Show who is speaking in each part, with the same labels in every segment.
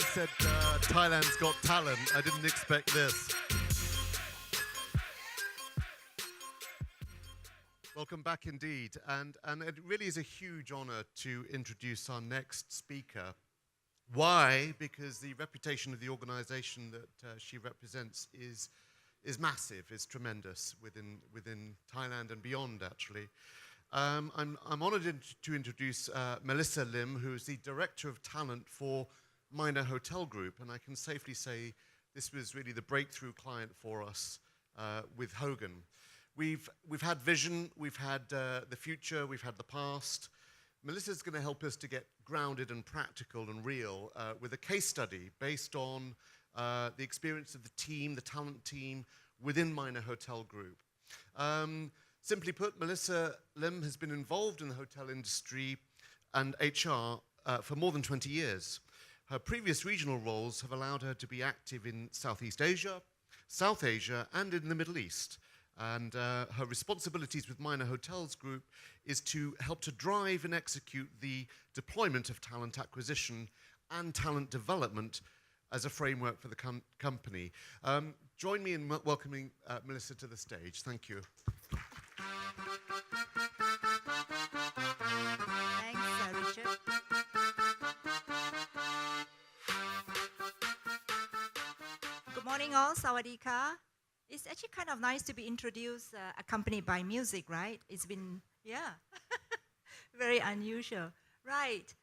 Speaker 1: said Thailand's got talent. I didn't expect this. Welcome back indeed. And it really is a huge honor to introduce our next speaker. Why? Because the reputation of the organization that she represents is massive, is tremendous within Thailand and beyond, actually. I'm honored to introduce Melissa Lim, who is the Director of Talent for Minor Hotel Group, and I can safely say this was really the breakthrough client for us with Hogan. We've had vision, we've had the future, we've had the past. Melissa's going to help us to get grounded and practical and real with a case study based on the experience of the team, the talent team within Minor Hotel Group. Simply put, Melissa Lim has been involved in the hotel industry and HR for more than 20 years. Her previous regional roles have allowed her to be active in Southeast Asia, South Asia, and in the Middle East. And her responsibilities with Minor Hotels Group is to help to drive and execute the deployment of talent acquisition and talent development as a framework for the company. Join me in welcoming Melissa to the stage. Thank you.
Speaker 2: Thanks, Richard. Good morning all, Sawadika. It's actually kind of nice to be introduced accompanied by music, right? It's been, yeah, very unusual. Right.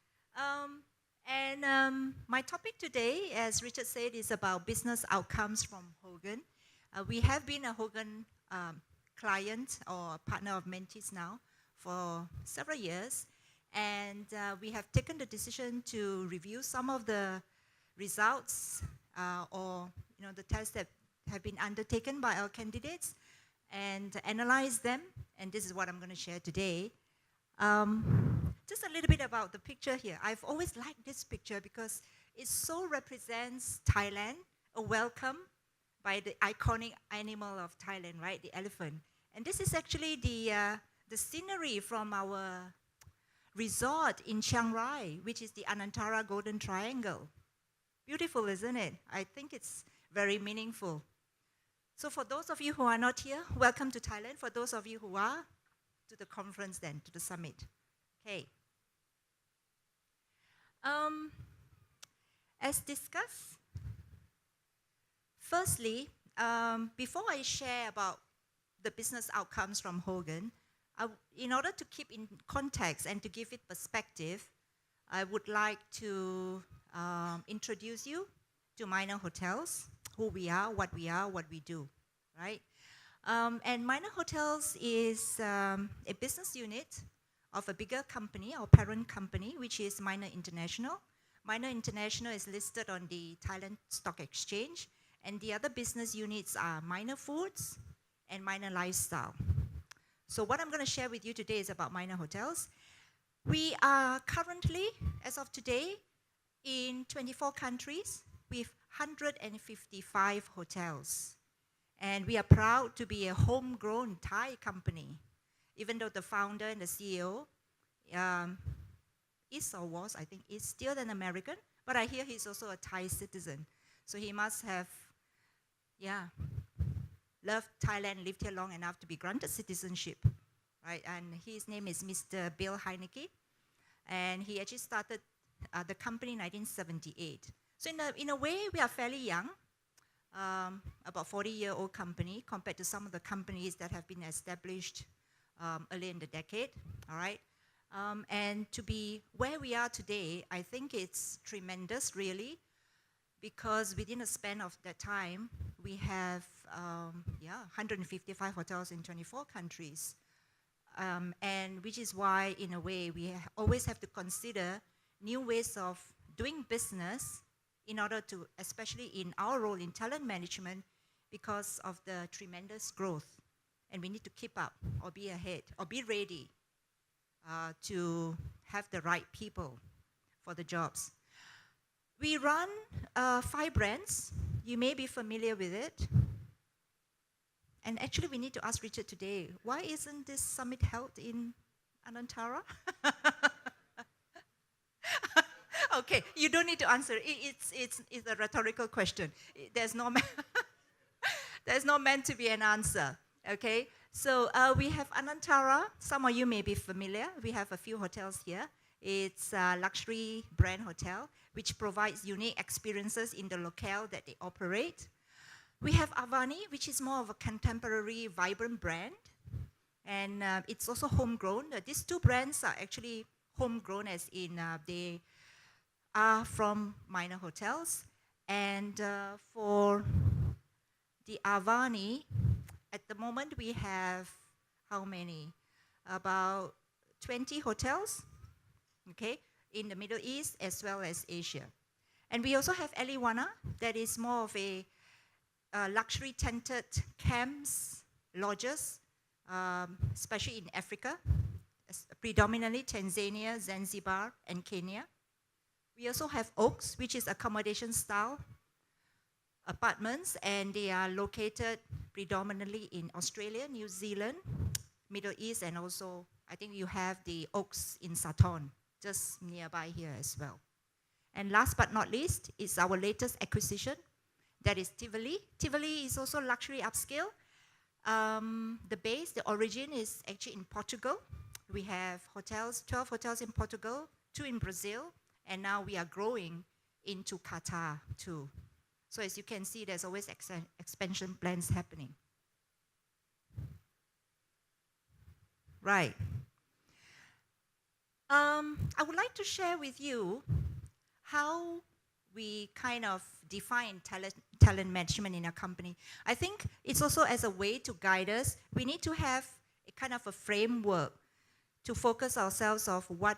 Speaker 2: My topic today, as Richard said, is about business outcomes from Hogan. We have been a Hogan client or partner of Mentis now for several years, and we have taken the decision to review some of the results or the tests that have been undertaken by our candidates and analyze them, and this is what I'm going to share today. Just a little bit about the picture here. I've always liked this picture because it so represents Thailand, a welcome by the iconic animal of Thailand, right, the elephant. And this is actually the scenery from our resort in Chiang Rai, which is the Anantara Golden Triangle. Beautiful, isn't it? I think it's very meaningful. So for those of you who are not here, welcome to Thailand. For those of you who are, to the conference then, to the summit. Okay. As discussed, firstly, before I share about the business outcomes from Hogan, in order to keep in context and to give it perspective, I would like to introduce you to Minor Hotels, who we are, what we do, right? And Minor Hotels is a business unit of a bigger company, our parent company, which is Minor International. Minor International is listed on the Thailand Stock Exchange, and the other business units are Minor Foods and Minor Lifestyle. So what I'm going to share with you today is about Minor Hotels. We are currently, as of today, in 24 countries with 155 hotels. And we are proud to be a homegrown Thai company, even though the founder and the CEO is or was, I think, is still an American, but I hear he's also a Thai citizen. So he must have, loved Thailand, lived here long enough to be granted citizenship, right? And his name is Mr. Bill Heineke, and he actually started the company in 1978. So in a way, we are fairly young, about 40-year-old company compared to some of the companies that have been established early in the decade, all right? And to be where we are today, I think it's tremendous, really, because within a span of that time, we have 155 hotels in 24 countries, and which is why, in a way, we always have to consider new ways of doing business in order to, especially in our role in talent management, because of the tremendous growth. And we need to keep up or be ahead or be ready to have the right people for the jobs. We run 5 brands. You may be familiar with it. And actually, we need to ask Richard today, why isn't this summit held in Anantara? Okay, you don't need to answer. It's a rhetorical question. There's no there's not meant to be an answer. Okay, so we have Anantara. Some of you may be familiar. We have a few hotels here. It's a luxury brand hotel which provides unique experiences in the locale that they operate. We have Avani, which is more of a contemporary, vibrant brand, and it's also homegrown. These two brands are actually homegrown, as in they are from minor hotels. And for the Avani, at the moment we have how many? About 20 hotels, okay, in the Middle East as well as Asia. And we also have Eliwana, that is more of a luxury tented camps, lodges, especially in Africa, predominantly Tanzania, Zanzibar, and Kenya. We also have Oaks, which is accommodation style apartments, and they are located predominantly in Australia, New Zealand, Middle East, and also I think you have the Oaks in Saturn, just nearby here as well. And last but not least is our latest acquisition, that is Tivoli. Tivoli is also luxury upscale. The base, the origin is actually in Portugal. We have hotels, 12 hotels in Portugal, 2 in Brazil, and now we are growing into Qatar too. So as you can see, there's always expansion plans happening. Right. I would like to share with you how we kind of define talent management in a company. I think it's also as a way to guide us. We need to have a kind of a framework to focus ourselves of what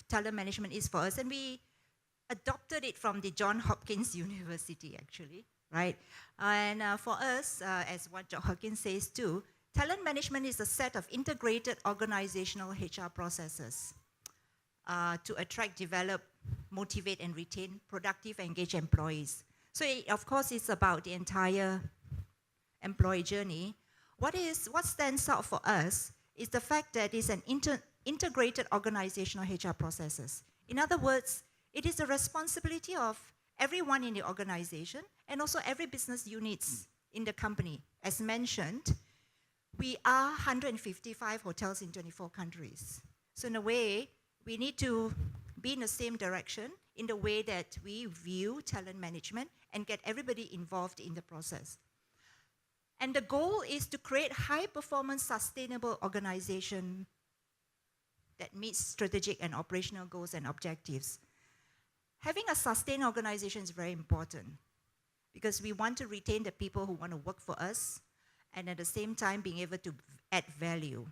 Speaker 2: talent management is for us. And we adopted it from the Johns Hopkins University, actually, right? And for us, as what Johns Hopkins says too, talent management is a set of integrated organizational HR processes to attract, develop, motivate, and retain productive, engaged employees. So of course, it's about the entire employee journey. What stands out for us is the fact that it's an integrated organizational HR processes. In other words, it is the responsibility of everyone in the organization and also every business units in the company. As mentioned, we are 155 hotels in 24 countries. So in a way, we need to be in the same direction in the way that we view talent management and get everybody involved in the process. And the goal is to create high-performance, sustainable organization that meets strategic and operational goals and objectives. Having a sustained organization is very important because we want to retain the people who want to work for us and at the same time being able to add value.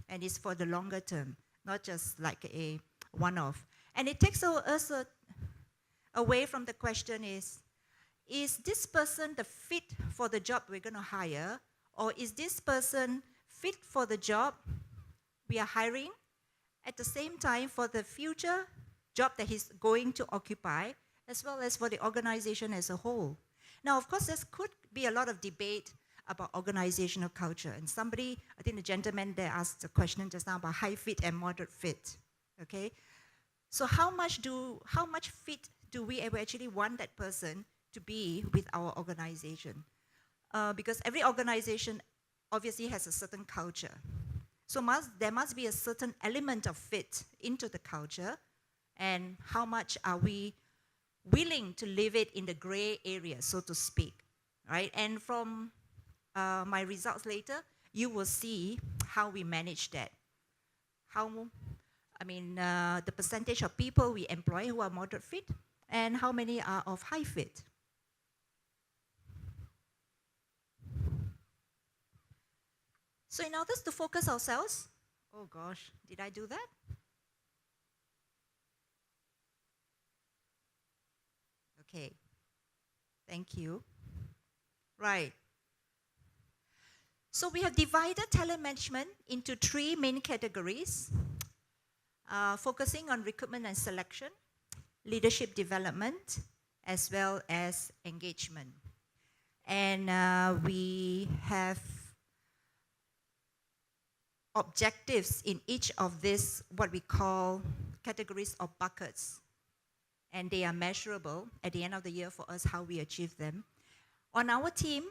Speaker 2: And it's for the longer term, not just like a one-off. And it takes us away from the question is this person the fit for the job we're going to hire, or is this person fit for the job we are hiring at the same time for the future job that he's going to occupy, as well as for the organization as a whole. Now, of course, there could be a lot of debate about organizational culture. And somebody, I think the gentleman there asked a question just now about high fit and moderate fit. Okay? So how much fit do we ever actually want that person to be with our organization? Because every organization obviously has a certain culture. So there must be a certain element of fit into the culture, and how much are we willing to live it in the gray area, so to speak, right? And from my results later, you will see how we manage that. The percentage of people we employ who are moderate fit, and how many are of high fit. So in order to focus ourselves, oh gosh, did I do that? Okay, thank you. Right. So we have divided talent management into 3 main categories, focusing on recruitment and selection, leadership development, as well as engagement. And we have objectives in each of these, what we call categories or buckets. and they are measurable at the end of the year for us how we achieve them. On our team,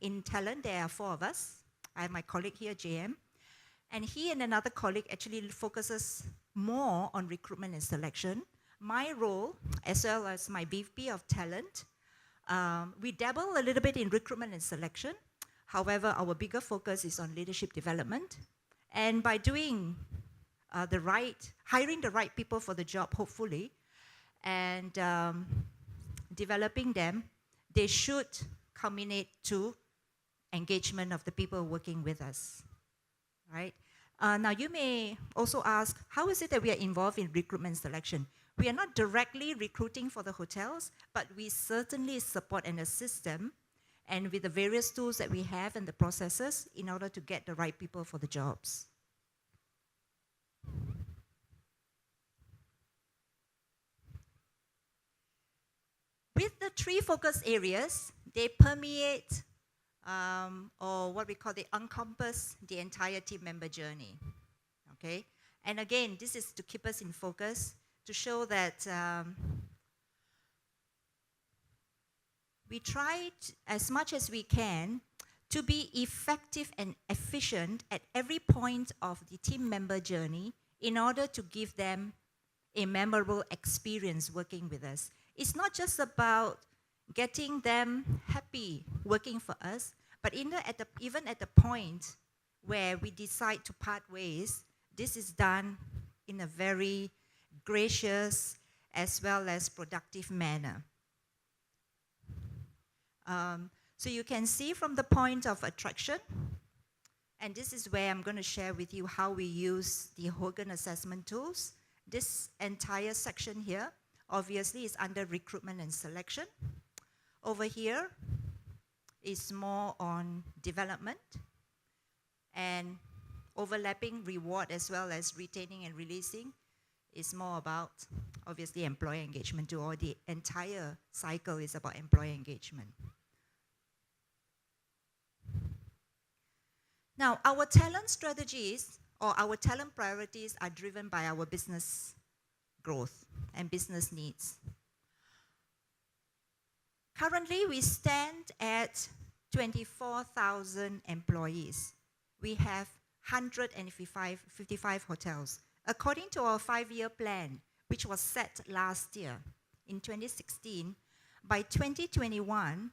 Speaker 2: in talent, there are 4 of us. I have my colleague here, JM, and he and another colleague actually focuses more on recruitment and selection. My role, as well as my VP of talent, we dabble a little bit in recruitment and selection. However, our bigger focus is on leadership development. And by doing hiring the right people for the job, hopefully, and developing them, they should culminate to engagement of the people working with us, right? Now, you may also ask, how is it that we are involved in recruitment selection? We are not directly recruiting for the hotels, but we certainly support and assist them, and with the various tools that we have and the processes in order to get the right people for the jobs. With the 3 focus areas, they permeate, or what we call they encompass the entire team member journey, okay? And again, this is to keep us in focus, to show that we try as much as we can to be effective and efficient at every point of the team member journey in order to give them a memorable experience working with us. It's not just about getting them happy working for us, but even at the point where we decide to part ways, this is done in a very gracious as well as productive manner. So you can see from the point of attraction, and this is where I'm going to share with you how we use the Hogan assessment tools. This entire section here, obviously, is under recruitment and selection. Over here is more on development and overlapping reward as well as retaining and releasing is more about, obviously, employee engagement too, or the entire cycle is about employee engagement. Now, our talent strategies or our talent priorities are driven by our business growth and business needs. Currently, we stand at 24,000 employees. We have 155 hotels. According to our 5-year plan, which was set last year in 2016, by 2021,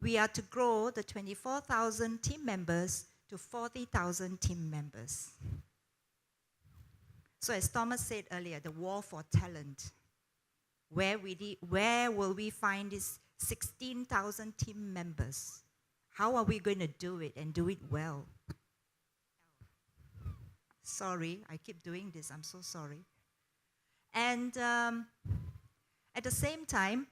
Speaker 2: we are to grow the 24,000 team members to 40,000 team members. So as Thomas said earlier, the war for talent. Where will we find these 16,000 team members? How are we going to do it and do it well? Sorry, I keep doing this. I'm so sorry. And at the same time,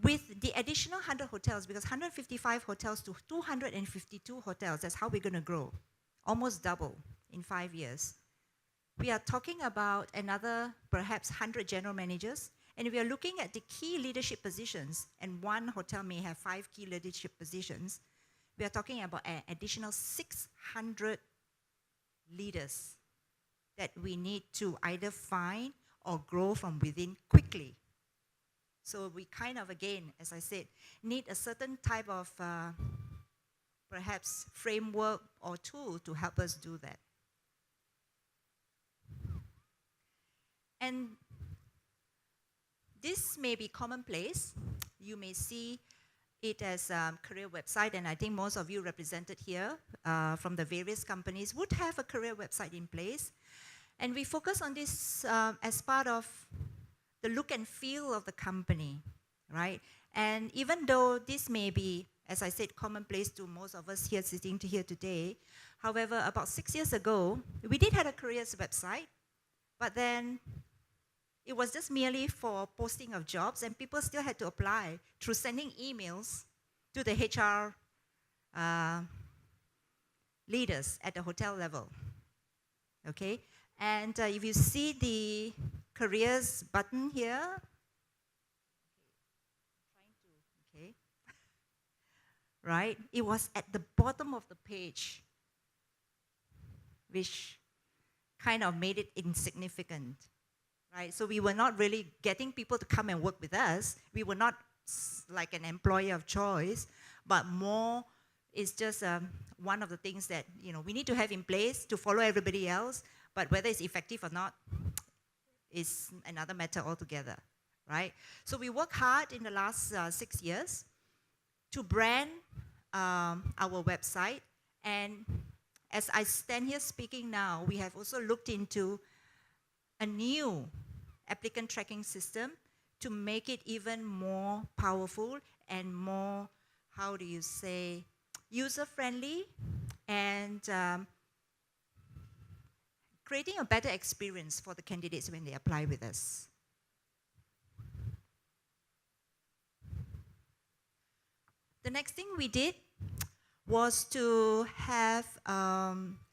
Speaker 2: with the additional 100 hotels, because 155 hotels to 252 hotels, that's how we're going to grow, almost double in 5 years. We are talking about another perhaps 100 general managers, and we are looking at the key leadership positions, and one hotel may have 5 key leadership positions. We are talking about an additional 600 leaders that we need to either find or grow from within quickly. So we kind of, again, as I said, need a certain type of perhaps framework or tool to help us do that. And this may be commonplace. You may see it as a career website, and I think most of you represented here from the various companies would have a career website in place. And we focus on this as part of the look and feel of the company, right? And even though this may be, as I said, commonplace to most of us here sitting here today, however, about 6 years ago, we did have a careers website, but then it was just merely for posting of jobs, and people still had to apply through sending emails to the HR leaders at the hotel level, okay? And if you see the careers button here, okay, right? It was at the bottom of the page, which kind of made it insignificant. right? So we were not really getting people to come and work with us. We were not like an employer of choice, but more is just one of the things that we need to have in place to follow everybody else. But whether it's effective or not is another matter altogether, right? So we worked hard in the last 6 years to brand our website, and as I stand here speaking now, we have also looked into a new applicant tracking system to make it even more powerful and more, how do you say, user-friendly, and creating a better experience for the candidates when they apply with us. The next thing we did was to have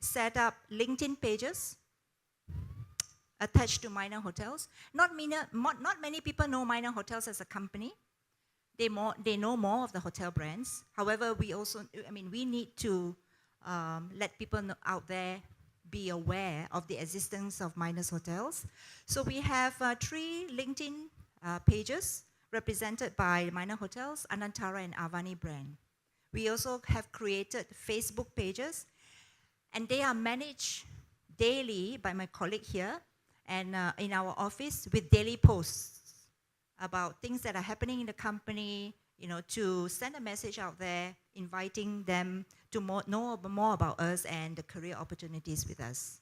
Speaker 2: set up LinkedIn pages attached to Minor Hotels. Not many people know Minor Hotels as a company. They know more of the hotel brands. However, we need to let people out there be aware of the existence of Minors Hotels. So we have 3 LinkedIn pages represented by Minor Hotels, Anantara and Avani brand. We also have created Facebook pages, and they are managed daily by my colleague here and in our office with daily posts about things that are happening in the company, to send a message out there, inviting them to know more about us and the career opportunities with us.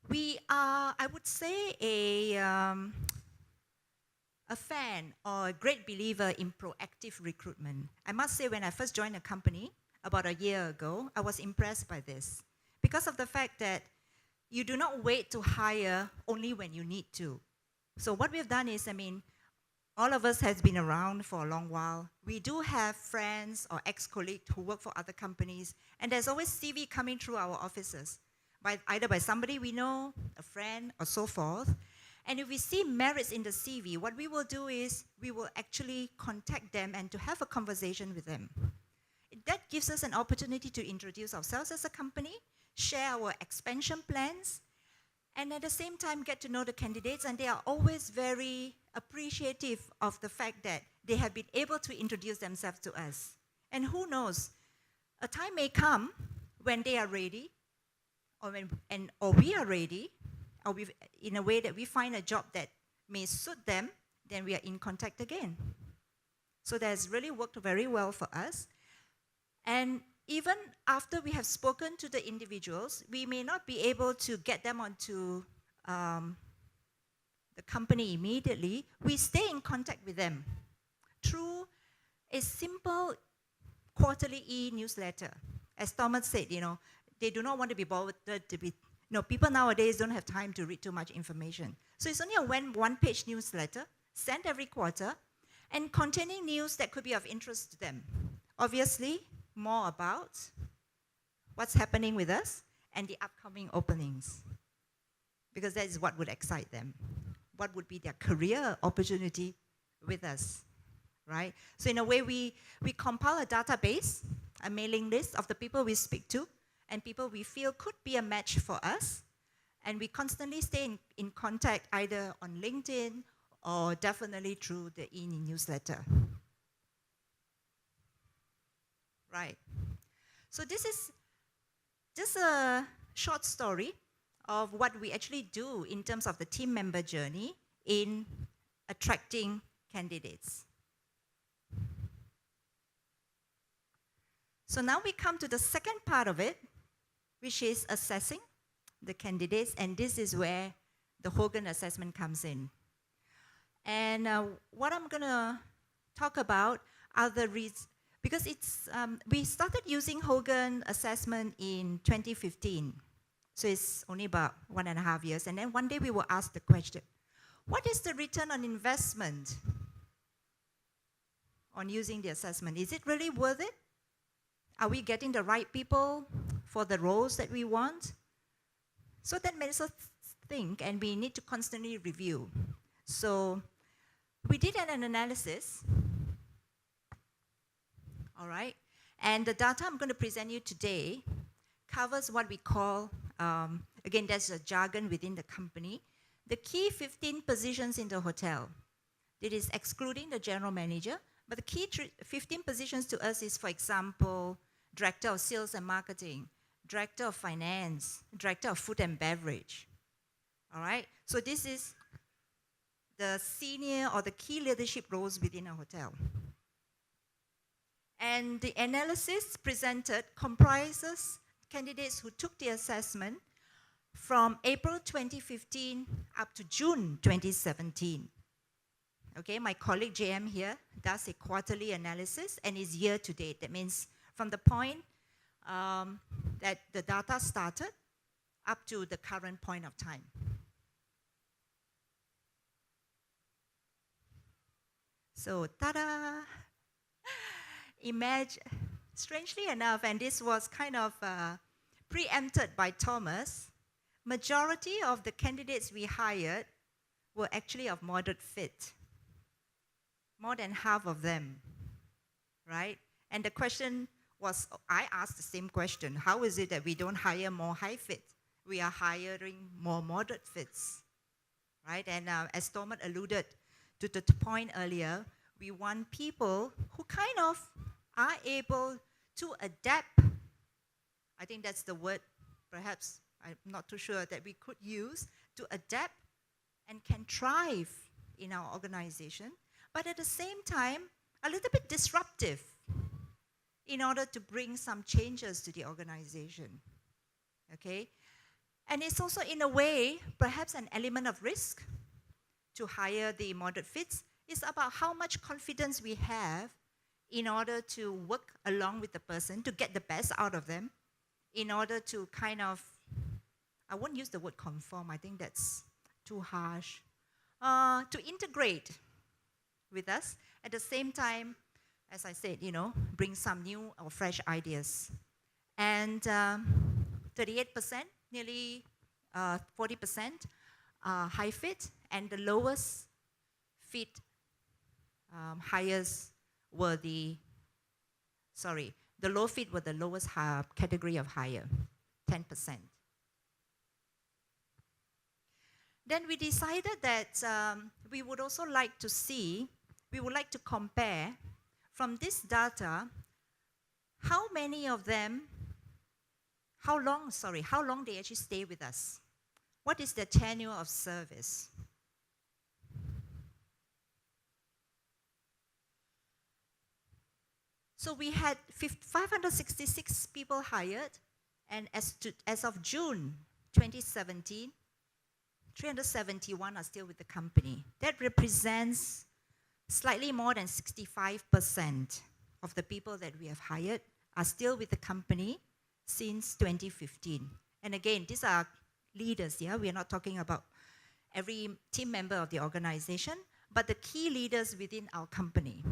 Speaker 2: We are, I would say, a fan or a great believer in proactive recruitment. I must say, when I first joined the company about a year ago, I was impressed by this because of the fact that you do not wait to hire only when you need to. So what we've done is, all of us has been around for a long while. We do have friends or ex-colleagues who work for other companies, and there's always CV coming through our offices, either by somebody we know, a friend, or so forth. And if we see merits in the CV, what we will do is we will actually contact them and to have a conversation with them. That gives us an opportunity to introduce ourselves as a company, share our expansion plans, and at the same time get to know the candidates, and they are always very appreciative of the fact that they have been able to introduce themselves to us. And who knows, a time may come when they are ready, or we are ready, or in a way that we find a job that may suit them, then we are in contact again. So that has really worked very well for us. And even after we have spoken to the individuals, we may not be able to get them onto the company immediately. We stay in contact with them through a simple quarterly e-newsletter. As Thomas said, they do not want to be bothered to be, people nowadays don't have time to read too much information. So it's only a one-page newsletter, sent every quarter, and containing news that could be of interest to them. Obviously, more about what's happening with us and the upcoming openings, because that is what would excite them. What would be their career opportunity with us, right? So in a way, we compile a database, a mailing list of the people we speak to and people we feel could be a match for us, and we constantly stay in contact either on LinkedIn or definitely through the e-newsletter. Right. So this is just a short story of what we actually do in terms of the team member journey in attracting candidates. So now we come to the second part of it, which is assessing the candidates, and this is where the Hogan assessment comes in. And what I'm going to talk about are the reasons, because we started using Hogan assessment in 2015. So it's only about 1.5 years. And then one day we were asked the question, what is the return on investment on using the assessment? Is it really worth it? Are we getting the right people for the roles that we want? So that makes us think, and we need to constantly review. So we did an analysis, all right? And the data I'm going to present you today covers what we call, again, there's a jargon within the company, the key 15 positions in the hotel. It is excluding the general manager, but the key 15 positions to us is, for example, director of sales and marketing, director of finance, director of food and beverage. All right? So this is the senior or the key leadership roles within a hotel. And the analysis presented comprises candidates who took the assessment from April 2015 up to June 2017. Okay, my colleague JM here does a quarterly analysis and is year to date. That means from the point that the data started up to the current point of time. So, ta-da! Imagine, strangely enough, and this was kind of preempted by Thomas, majority of the candidates we hired were actually of moderate fit. More than half of them, right? And the question was, I asked the same question, how is it that we don't hire more high fit? We are hiring more moderate fits, right? And as Thomas alluded to the point earlier, we want people who kind of are able to adapt. I think that's the word, perhaps, I'm not too sure, that we could use to adapt and can thrive in our organization, but at the same time, a little bit disruptive in order to bring some changes to the organization, okay? And it's also, in a way, perhaps an element of risk to hire the moderate fits. It's about how much confidence we have in order to work along with the person, to get the best out of them, in order to kind of, I won't use the word conform, I think that's too harsh, to integrate with us. At the same time, as I said, you know, bring some new or fresh ideas. And 38%, nearly 40% high fit, and the lowest fit hires were the low fit were the lowest category of hire, 10%. Then we decided that we would also like to see, we would like to compare from this data, how many of them, how long they actually stay with us. What is their tenure of service? So we had 566 people hired, and as of June 2017, 371 are still with the company. That represents slightly more than 65% of the people that we have hired are still with the company since 2015. And again, these are leaders, yeah? We are not talking about every team member of the organization, but the key leaders within our company.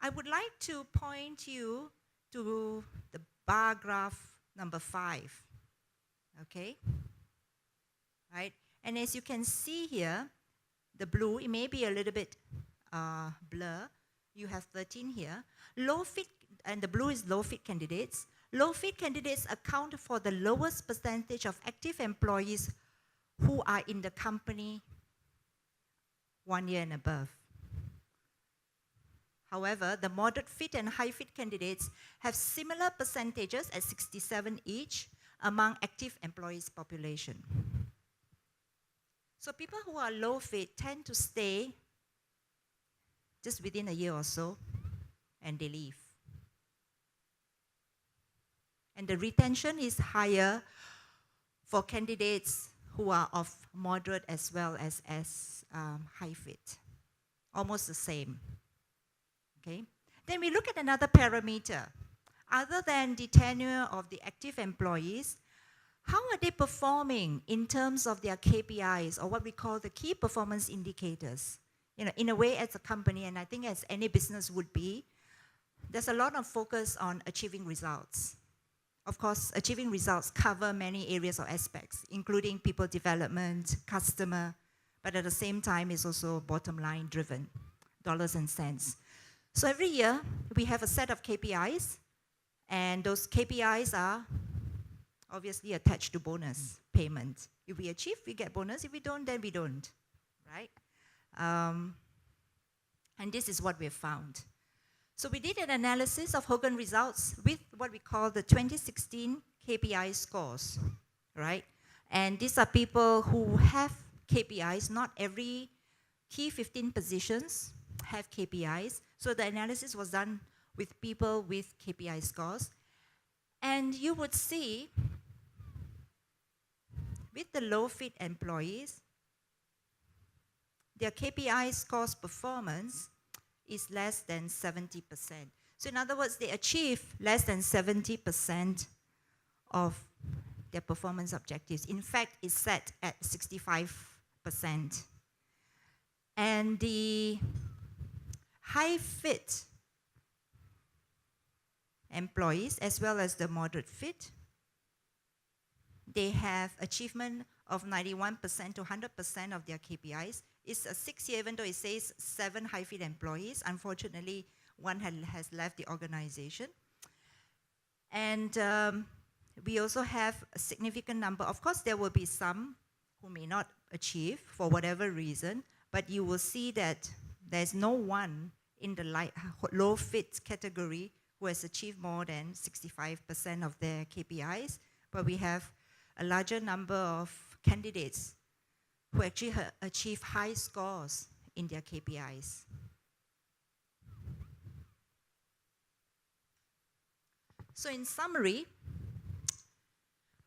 Speaker 2: I would like to point you to the bar graph number 5, okay? Right? And as you can see here, the blue, it may be a little bit blur. You have 13 here. Low fit, and the blue is low fit candidates. Low fit candidates account for the lowest percentage of active employees who are in the company 1 year and above. However, the moderate fit and high fit candidates have similar percentages at 67 each among active employees population. So people who are low fit tend to stay just within a year or so, and they leave. And the retention is higher for candidates who are of moderate as well as high fit. Almost the same. Okay? Then we look at another parameter. Other than the tenure of the active employees, how are they performing in terms of their KPIs, or what we call the key performance indicators? You know, in a way, as a company, and I think as any business would be, there's a lot of focus on achieving results. Of course, achieving results cover many areas or aspects, including people development, customer, but at the same time, it's also bottom line driven, dollars and cents. So every year, we have a set of KPIs, And those KPIs are obviously attached to bonus payment. If we achieve, we get bonus. If we don't, then we don't, right? And this is what we have found. So we did an analysis of Hogan results with what we call the 2016 KPI scores, right? And these are people who have KPIs. Not every key 15 positions have KPIs. So the analysis was done with people with KPI scores. And you would see with the low-fit employees, their KPI scores performance is less than 70%. So in other words, they achieve less than 70% of their performance objectives. In fact, it's set at 65%. And the high-fit employees, as well as the moderate fit, they have achievement of 91% to 100% of their KPIs. It's a 6-year, even though it says 7 high-fit employees. Unfortunately, one has left the organization. And we also have a significant number. Of course, there will be some who may not achieve for whatever reason, but you will see that there's no one in the low-fit category who has achieved more than 65% of their KPIs, but we have a larger number of candidates who actually achieve high scores in their KPIs. So in summary,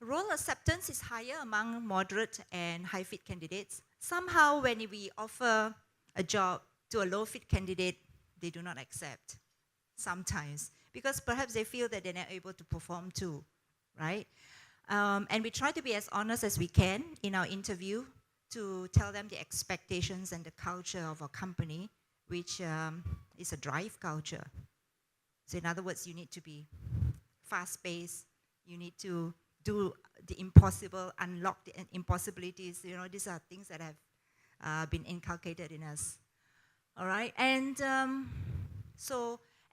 Speaker 2: role acceptance is higher among moderate and high-fit candidates. Somehow when we offer a job to a low-fit candidate, they do not accept sometimes, because perhaps they feel that they're not able to perform too, right? And we try to be as honest as we can in our interview to tell them the expectations and the culture of our company, which is a drive culture. So in other words, you need to be fast-paced, you need to do the impossible, unlock the impossibilities. You know, these are things that have been inculcated in us. All right, and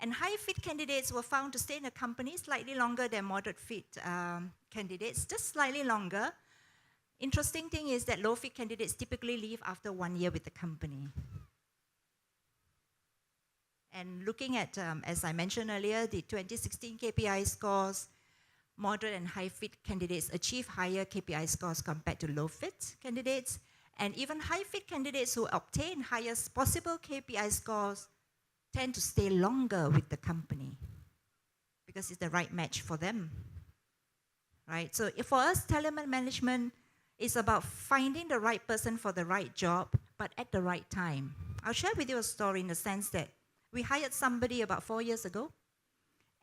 Speaker 2: and high-fit candidates were found to stay in the company slightly longer than moderate-fit candidates, just slightly longer. Interesting thing is that low-fit candidates typically leave after 1 year with the company. And looking at, as I mentioned earlier, the 2016 KPI scores, moderate and high-fit candidates achieve higher KPI scores compared to low-fit candidates. And even high-fit candidates who obtain highest possible KPI scores tend to stay longer with the company because it's the right match for them, right? So for us, talent management is about finding the right person for the right job, but at the right time. I'll share with you a story in the sense that we hired somebody about 4 years ago,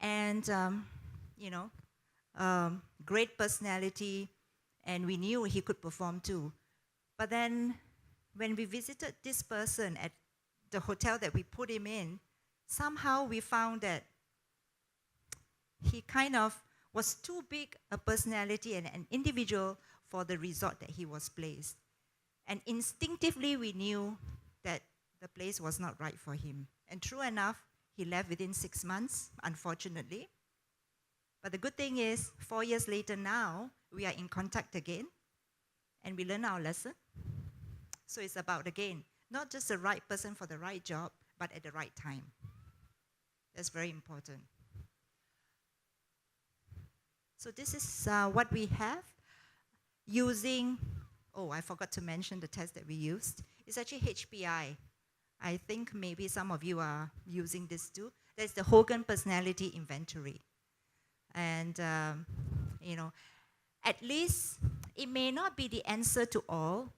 Speaker 2: and great personality, and we knew he could perform too. But then when we visited this person at the hotel that we put him in, somehow we found that he kind of was too big a personality and an individual for the resort that he was placed. And instinctively we knew that the place was not right for him. And true enough, he left within 6 months, unfortunately. But the good thing is, 4 years later now, we are in contact again, and we learn our lesson. So it's about, again, not just the right person for the right job, but at the right time. That's very important. So this is what we have using, I forgot to mention the test that we used. It's actually HPI. I think maybe some of you are using this too. That's the Hogan Personality Inventory. And, at least it may not be the answer to all.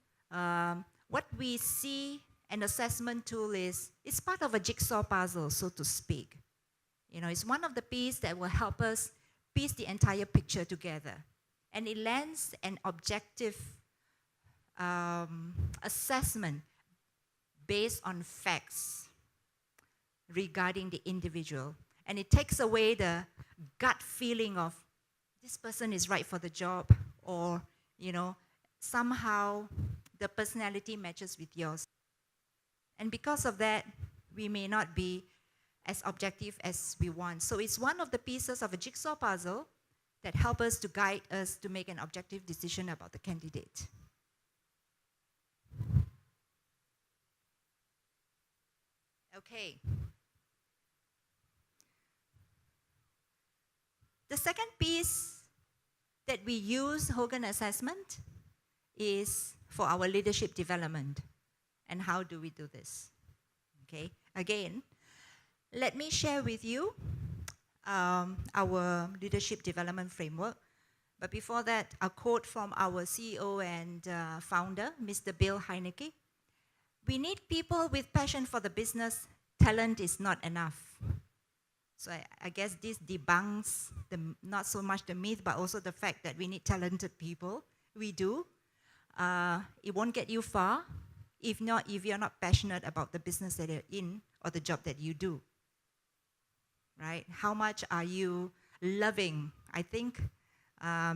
Speaker 2: What we see an assessment tool is, it's part of a jigsaw puzzle, so to speak. It's one of the pieces that will help us piece the entire picture together. And it lends an objective assessment based on facts regarding the individual. And it takes away the gut feeling of, this person is right for the job, or, somehow the personality matches with yours. And because of that, we may not be as objective as we want. So it's one of the pieces of a jigsaw puzzle that help us to guide us to make an objective decision about the candidate. Okay. The second piece that we use Hogan assessment is for our leadership development. And how do we do this? Okay. Again, let me share with you our leadership development framework. But before that, a quote from our CEO and founder, Mr. Bill Heineke. We need people with passion for the business. Talent is not enough. So I guess this debunks not so much the myth, but also the fact that we need talented people. We do. It won't get you far if you're not passionate about the business that you're in or the job that you do. Right? How much are you loving? I think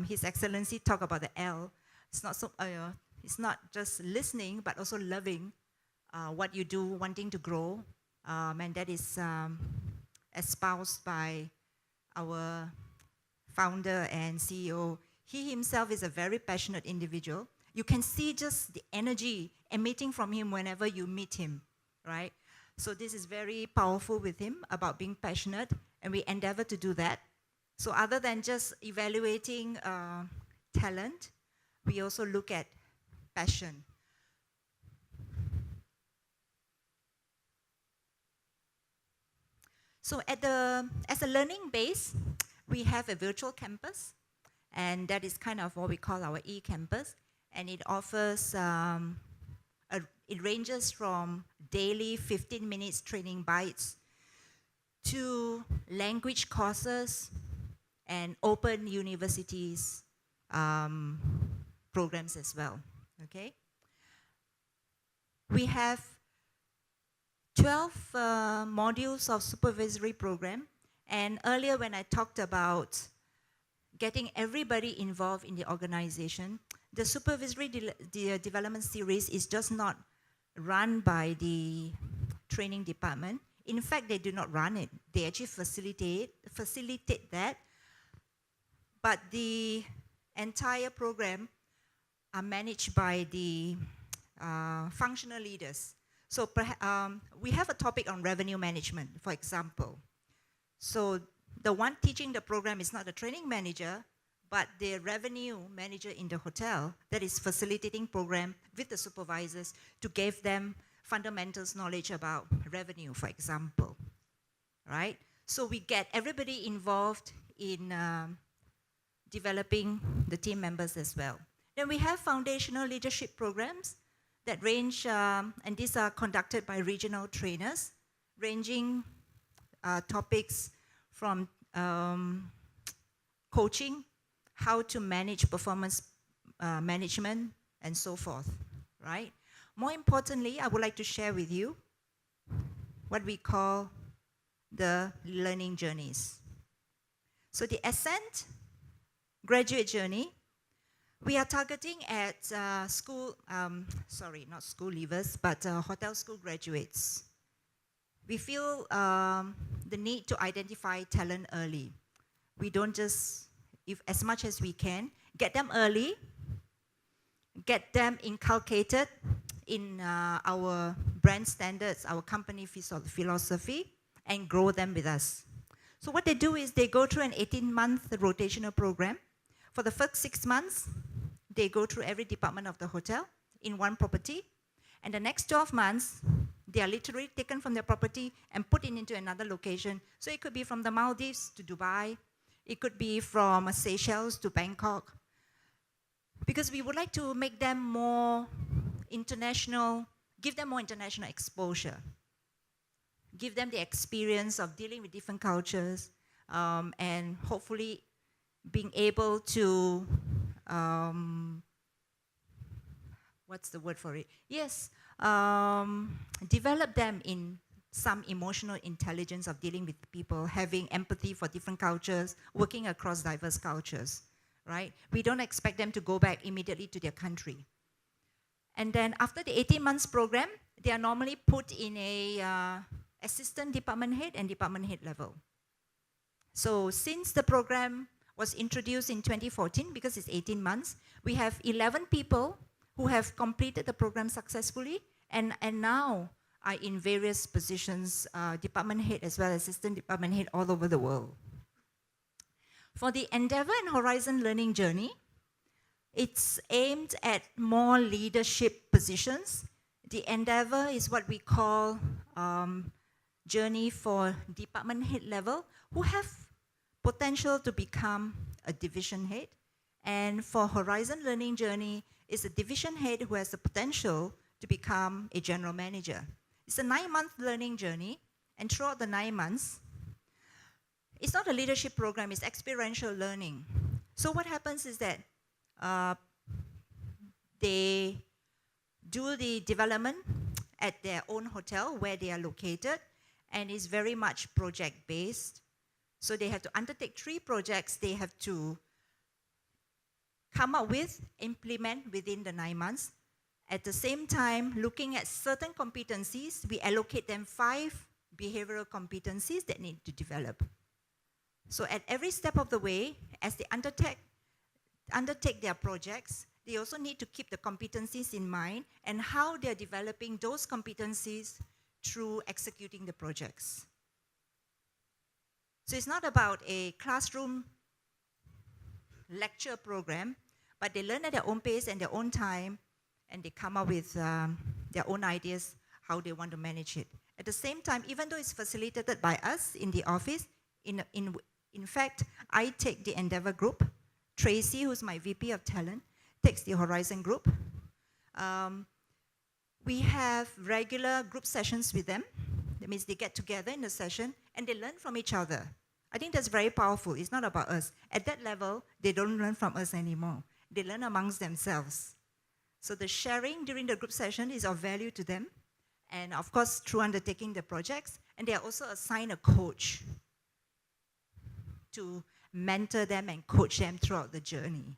Speaker 2: His Excellency talked about the L. It's not just listening, but also loving what you do, wanting to grow, and that is espoused by our founder and CEO. He himself is a very passionate individual. You can see just the energy emitting from him whenever you meet him, right? So this is very powerful with him about being passionate, and we endeavor to do that. So other than just evaluating talent, we also look at passion. So as a learning base, we have a virtual campus, and that is kind of what we call our e-campus, and it offers, it ranges from daily 15 minutes training bites to language courses and open universities programs as well, okay? We have 12 modules of supervisory program, and earlier when I talked about getting everybody involved in the organization, the supervisory development series is just not run by the training department. In fact, they do not run it. They actually facilitate that, but the entire program are managed by the functional leaders. So we have a topic on revenue management, for example. So the one teaching the program is not the training manager, but the revenue manager in the hotel that is facilitating program with the supervisors to give them fundamentals knowledge about revenue, for example, right? So we get everybody involved in developing the team members as well. Then we have foundational leadership programs that range, and these are conducted by regional trainers, ranging topics from coaching, how to manage performance management, and so forth, right? More importantly, I would like to share with you what we call the learning journeys. So the Ascent graduate journey, we are targeting at not school leavers, but hotel school graduates. We feel the need to identify talent early. We don't just, as much as we can, get them early, get them inculcated in our brand standards, our company philosophy, and grow them with us. So what they do is they go through an 18-month rotational program. For the first 6 months, they go through every department of the hotel in one property. And the next 12 months, they are literally taken from their property and put into another location. So it could be from the Maldives to Dubai. It could be from Seychelles to Bangkok. Because we would like to make them more international, give them more international exposure. Give them the experience of dealing with different cultures, and hopefully being able to, what's the word for it? Yes, develop them in some emotional intelligence of dealing with people, having empathy for different cultures, working across diverse cultures, right? We don't expect them to go back immediately to their country. And then after the 18 months program, they are normally put in a assistant department head and department head level. So since the program was introduced in 2014, because it's 18 months, we have 11 people who have completed the program successfully and now are in various positions, department head as well as assistant department head all over the world. For the Endeavour and Horizon Learning Journey, it's aimed at more leadership positions. The Endeavour is what we call journey for department head level who have potential to become a division head. And for Horizon Learning Journey, is a division head who has the potential to become a general manager. It's a 9-month learning journey, and throughout the 9 months, it's not a leadership program, it's experiential learning. So what happens is that they do the development at their own hotel where they are located, and it's very much project-based. So they have to undertake 3 projects they have to come up with, implement within the 9 months. At the same time, looking at certain competencies, we allocate them 5 behavioral competencies that need to develop. So at every step of the way, as they undertake their projects, they also need to keep the competencies in mind and how they're developing those competencies through executing the projects. So it's not about a classroom lecture program, but they learn at their own pace and their own time, and they come up with their own ideas how they want to manage it. At the same time, even though it's facilitated by us in the office, in fact, I take the Endeavour group. Tracy, who's my VP of Talent, takes the Horizon group. We have regular group sessions with them. That means they get together in a session and they learn from each other. I think that's very powerful. It's not about us. At that level, they don't learn from us anymore. They learn amongst themselves. So the sharing during the group session is of value to them. And of course, through undertaking the projects, and they are also assigned a coach to mentor them and coach them throughout the journey.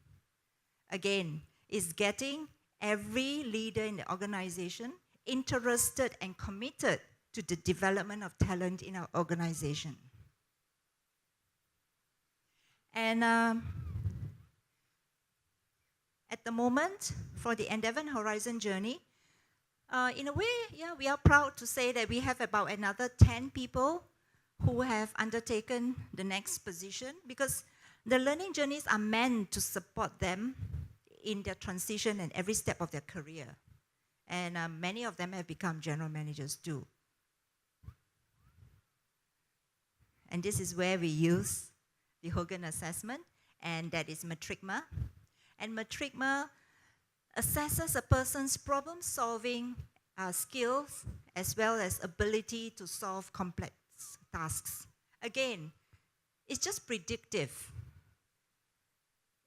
Speaker 2: Again, it's getting every leader in the organization interested and committed to the development of talent in our organization. And at the moment, for the Endeavour and Horizon journey, in a way, yeah, we are proud to say that we have about another 10 people who have undertaken the next position, because the learning journeys are meant to support them in their transition and every step of their career. And many of them have become general managers too. And this is where we use the Hogan assessment, and that is Matrigma. And Matrigma assesses a person's problem-solving skills as well as ability to solve complex tasks. Again, it's just predictive.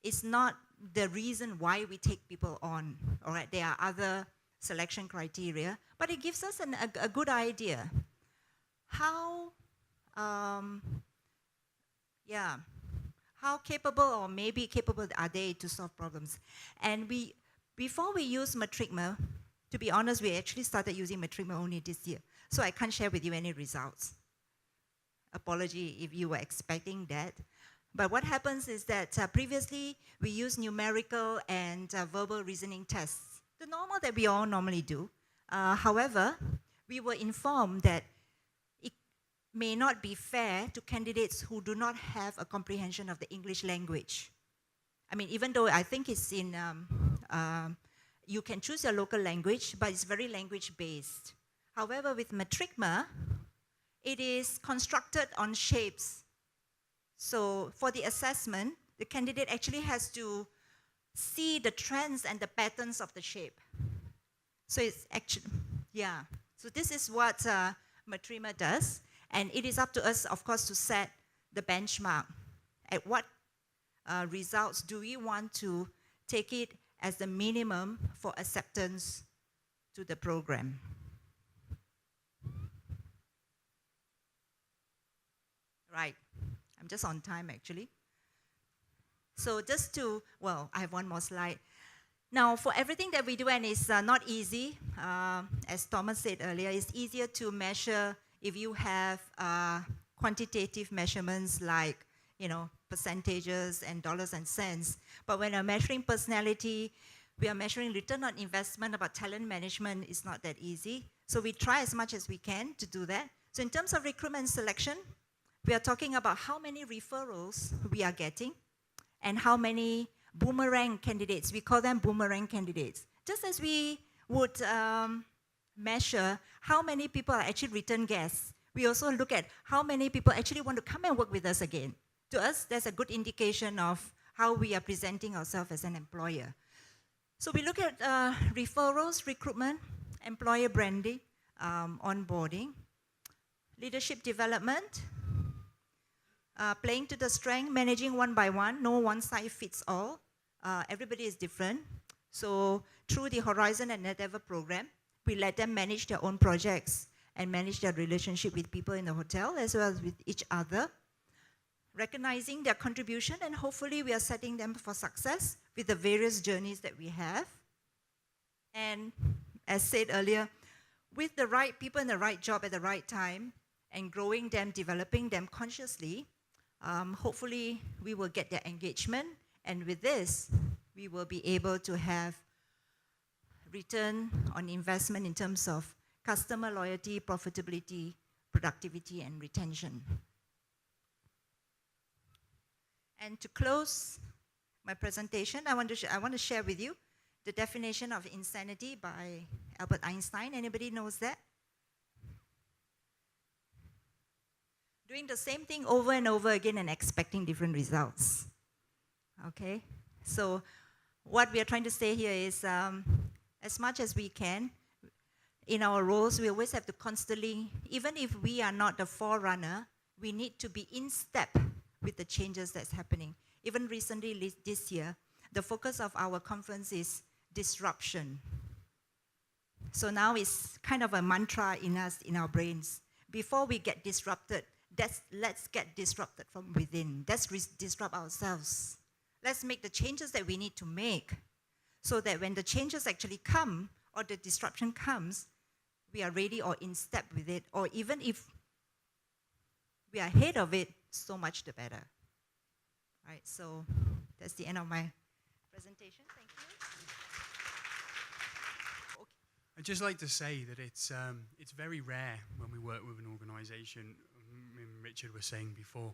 Speaker 2: It's not the reason why we take people on. All right, there are other selection criteria, but it gives us a good idea how capable or maybe capable are they to solve problems. And before we use Matrigma, to be honest, we actually started using Matrigma only this year, so I can't share with you any results. Apology if you were expecting that. But what happens is that previously we used numerical and verbal reasoning tests, the normal that we all normally do. However, we were informed that it may not be fair to candidates who do not have a comprehension of the English language. I mean, even though I think it's in, you can choose your local language, but it's very language-based. However, with Matrigma, it is constructed on shapes. So for the assessment, the candidate actually has to see the trends and the patterns of the shape. So it's actually, yeah. So this is what Matrigma does. And it is up to us, of course, to set the benchmark. At what results do we want to take it as the minimum for acceptance to the program? Right. I'm just on time, actually. So just to, well, I have one more slide. Now, for everything that we do, and it's not easy, as Thomas said earlier, it's easier to measure if you have quantitative measurements like, percentages and dollars and cents. But when we're measuring personality, we are measuring return on investment about talent management is not that easy. So we try as much as we can to do that. So in terms of recruitment and selection, we are talking about how many referrals we are getting and how many boomerang candidates. We call them boomerang candidates. Just as we would measure how many people are actually return guests, we also look at how many people actually want to come and work with us again. To us, that's a good indication of how we are presenting ourselves as an employer. So we look at referrals, recruitment, employer branding, onboarding, leadership development, playing to the strength, managing one by one, no one size fits all. Everybody is different. So through the Horizon and Endeavor program, we let them manage their own projects and manage their relationship with people in the hotel as well as with each other, recognizing their contribution, and hopefully we are setting them for success with the various journeys that we have. And as said earlier, with the right people in the right job at the right time and growing them, developing them consciously, hopefully we will get their engagement, and with this, we will be able to have return on investment in terms of customer loyalty, profitability, productivity, and retention. And to close my presentation, I want to share with you the definition of insanity by Albert Einstein. Anybody knows that? Doing the same thing over and over again and expecting different results. Okay? So what we are trying to say here is, as much as we can, in our roles, we always have to constantly, even if we are not the forerunner, we need to be in step with the changes that's happening. Even recently, this year, the focus of our conference is disruption. So now it's kind of a mantra in us, in our brains. Before we get disrupted, let's get disrupted from within. Let's disrupt ourselves. Let's make the changes that we need to make so that when the changes actually come or the disruption comes, we are ready or in step with it, or even if we are ahead of it, so much the better. Right, so that's the end of my presentation. Thank you. Okay.
Speaker 3: I'd just like to say that it's very rare when we work with an organisation, Richard was saying before,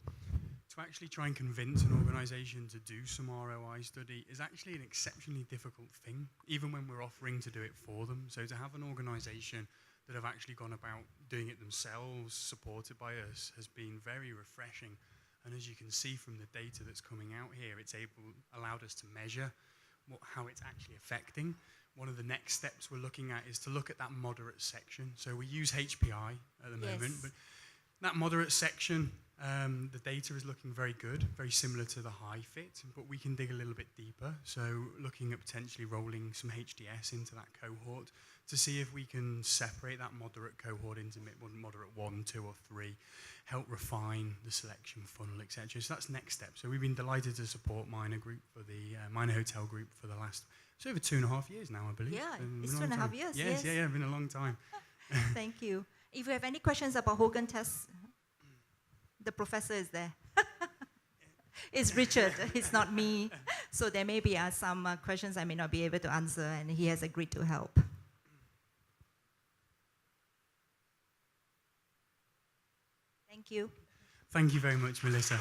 Speaker 3: to actually try and convince an organisation to do some ROI study is actually an exceptionally difficult thing, even when we're offering to do it for them. So to have an organisation that have actually gone about doing it themselves, supported by us, has been very refreshing. And as you can see from the data that's coming out here, it's allowed us to measure how it's actually affecting. One of the next steps we're looking at is to look at that moderate section. So we use HPI at the moment, but that moderate section, the data is looking very good, very similar to the high fit, but we can dig a little bit deeper. So looking at potentially rolling some HDS into that cohort to see if we can separate that moderate cohort into moderate 1, 2, or 3, help refine the selection funnel, etc. So that's next step. So we've been delighted to support Minor Group for the Minor Hotel Group for the last, it's over 2.5 years now, I believe.
Speaker 2: Yeah, it's 2.5 years.
Speaker 3: Yes, yeah, been a long time.
Speaker 2: Thank you. If you have any questions about Hogan tests, the professor is there. It's Richard, it's not me. So there may be some questions I may not be able to answer, and he has agreed to help. Thank you.
Speaker 3: Thank you very much, Melissa.